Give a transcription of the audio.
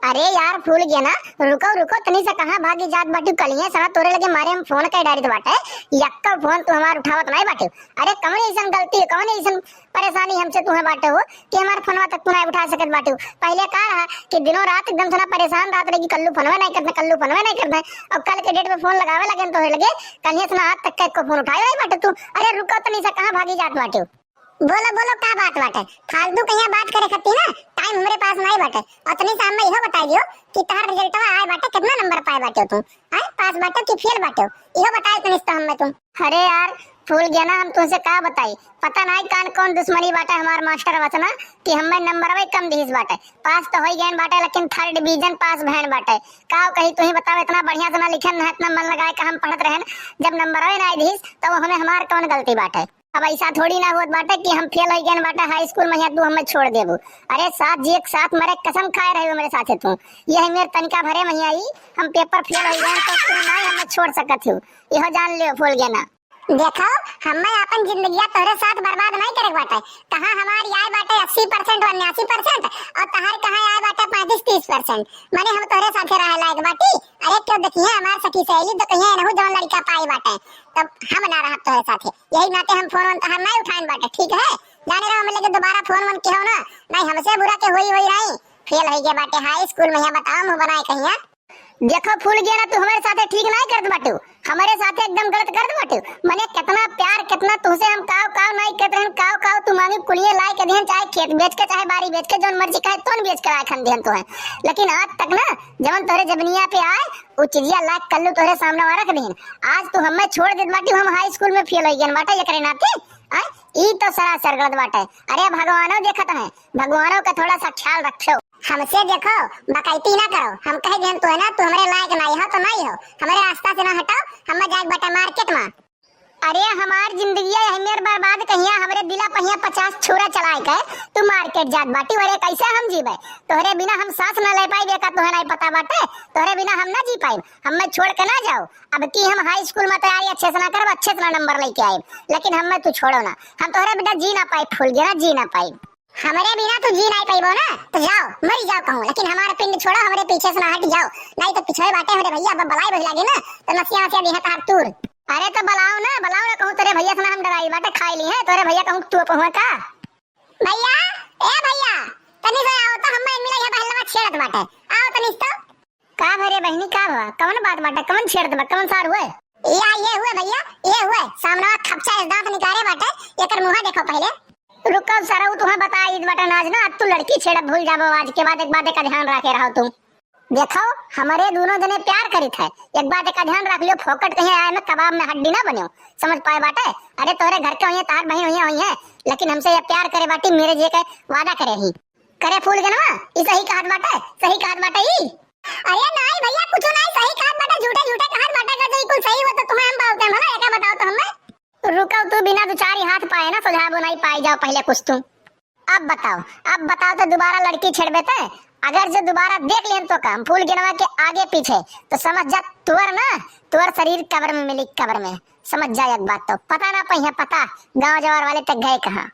अरे यार भूल गया ना। रुको रुको तनी से कहां भागी जात बाटू कलिए साला तोरे लगे मारे हम फोन के डायरेक्ट बाटे। यक्का फोन तू हमार उठावत नहीं बाटे। अरे कौन ऐसन गलती कौन ऐसन परेशानी हमसे तुम्हें बाटे हो कि हमार फोनवा तक तू नहीं उठा सकत बाटू। पहले का रहा कि दिनों रात एकदम साला परेशान रात रही कल्लू फोनवा नहीं करते कल्लू फोनवा नहीं करते। अब कल के डेट में फोन लगावे लगे तो लगे कलिए से आज तक का फोन उठाए नहीं बाटे तू। अरे रुको तनी से कहां भागी जात बाटू। बोलो बोलो का बात बाटे। फालतू कहीं बात करे खत्ती ना टाइम हमरे पास नहीं बाटे। अतनी साम में इहो बता दियो कि तार रिजल्ट आए बाटे कितना नंबर पाए बाटे तुम आए पास बाटे कि फेल बाटे इहो बताए तनी से हम तुम। अरे यार भूल गया ना हम तुमसे का बताई। पता नहीं कौन दुश्मनी बाटे हमार मास्टर वचना कि हमें नंबर वे कम दिस बाटे। पास तो होई गए बाटे लेकिन थर्ड डिवीजन पास भैन बाटे। का कहीं तू ही बताओ इतना बढ़िया से ना लिखन है इतना मन लगाए का हम पढ़त रहन जब नंबर वे नहीं दिस तो हमें हमार कौन गलती बाटे। अब ऐसा थोड़ी ना होत बाटे कि हम फेल हो गए बाटे हाई स्कूल में यहाँ तू हमें छोड़ देबू। अरे साथ जी एक साथ मरे कसम खाए रहे हो मेरे साथे तू। यही मेरे तनिका भरे में आई हम पेपर फेल हो गए तो तू नहीं हमें छोड़ सकत हो यह जान लियो भूल गया ना। देखो हमें अपन जिंदगी तोरे साथ बर्बाद नहीं करे बाटे। कहां हमारी आए बाटे 80% 89% और तहार कहां आए बाटे 35-30%। माने हम तोरे साथे रह लायक बाटी। अरे क्यों देखिए हमार सखी सहेली तो कहिए नहु जवन लड़का पाई बाटे तब हम ना रह तोरे साथे। यही नाते हम फोन तहार नहीं उठाइन बाटे ठीक है। जाने रहो हम लेके दोबारा फोन के हो ना नहीं हमसे बुरा के होई नहीं फेल हो गए बाटे हाई स्कूल में। यहाँ बताओ मुंह बनाए कहिया देखो फूल गया ना तू हमारे साथे ठीक नहीं करत बाटू हमारे साथे एकदम गलत करत बाटू। मने कितना प्यार कितना तुमसे हम काव नहीं करते हैं काव तू मांगी कुलिए लाई के देन चाहे खेत बेच के चाहे बाड़ी बेच के जोन मर्जी कहे तोन बेच के खन देन तो है। लेकिन आज तक ना जवन तोरे जबनिया पे आए वो चिड़िया लाख कल्लू तोरे सामने रख देन। आज तू हमें छोड़ देत बाटी हम हाई स्कूल में फेल हो गए बाटे ये करे नाते ई तो सरासर गलत बाटे। अरे भगवानो देखत है भगवानों का थोड़ा सा ख्याल रखो हमसे देखो बकैती ना करो। हम कहे देन तो है ना तू हमारे लायक नहीं हो तो नहीं हो हमारे रास्ता से ना हटाओ हम जाए बटा मार्केट में। अरे हमार जिंदगी हमेर बर्बाद कहिया हमरे दिला पहिया 50 छोरा चलाए के तू मार्केट जात बाटी अरे कैसे हम जीबे तोहरे बिना हम सांस ना ले पाई बेका तोहे नहीं पता बाटे तोहरे बिना हम ना जी पाई हमें छोड़ के ना जाओ। अब की हम हाई स्कूल में तैयारी अच्छे से ना करब अच्छे से ना नंबर लेके आए लेकिन हमें तू छोड़ो ना हम तोहरे बिना जी ना पाई फूल गया जी ना पाई। हमारे बिना तो जी नहीं पाइबो ना तो जाओ मर जाओ कहूं लेकिन हमारा पिंड छोड़ो हमारे पीछे से ना हट जाओ नहीं तो पिछड़े बाटे हमारे भैया अब बलाई बही लागे ना तो नसिया नसिया देहत हाथ तूर। अरे तो बलाओ ना कहूं तेरे भैया से ना हम डराई बाटे खाई ली है तोरे भैया कहूं तू पहुंच का भैया ए भैया तनी से आओ तो हम मिला ये बहलवा छेड़त बाटे आओ तनी तो का भरे बहनी का हुआ कौन बात बाटे कौन छेड़त बा कौन सार हुए ये हुए भैया ये हुए सामने खपचा दांत निकाले बाटे एकर मुंह देखो पहले रुको सारा तुम्हें बता इस बटन आज ना तू लड़की छेड़ भूल जाबो आज के बाद एक बात का ध्यान रखे रहो तुम। देखो हमारे दोनों जने प्यार करित है एक बात का ध्यान रख लियो फोकट कहीं आए में कबाब में हड्डी ना बनो समझ पाए बाटे। अरे तोरे घर के हुई तार बहन हुई है लेकिन हमसे ये प्यार करे बाटी मेरे जे के वादा करे ही करे फूल के ना ई सही कहत बाटे ई। अरे नहीं भैया कुछ नहीं सही कहत बाटे झूठे कहत बाटे का कुछ सही हो तो तुम्हें हम बोलते हैं भला एका बताओ तो हमें रुको तू बिना दो चार हाथ पाए ना सुझाव नहीं पाई जाओ पहले कुछ तुम। अब बताओ तो दोबारा लड़की छेड़बे ते अगर जो दोबारा देख लें तो काम फूल गिनवा के आगे पीछे तो समझ जा तुअर शरीर कब्र में मिली कब्र में समझ जा एक बात तो पता ना पहिया पता गांव जवार वाले तक गए कहां।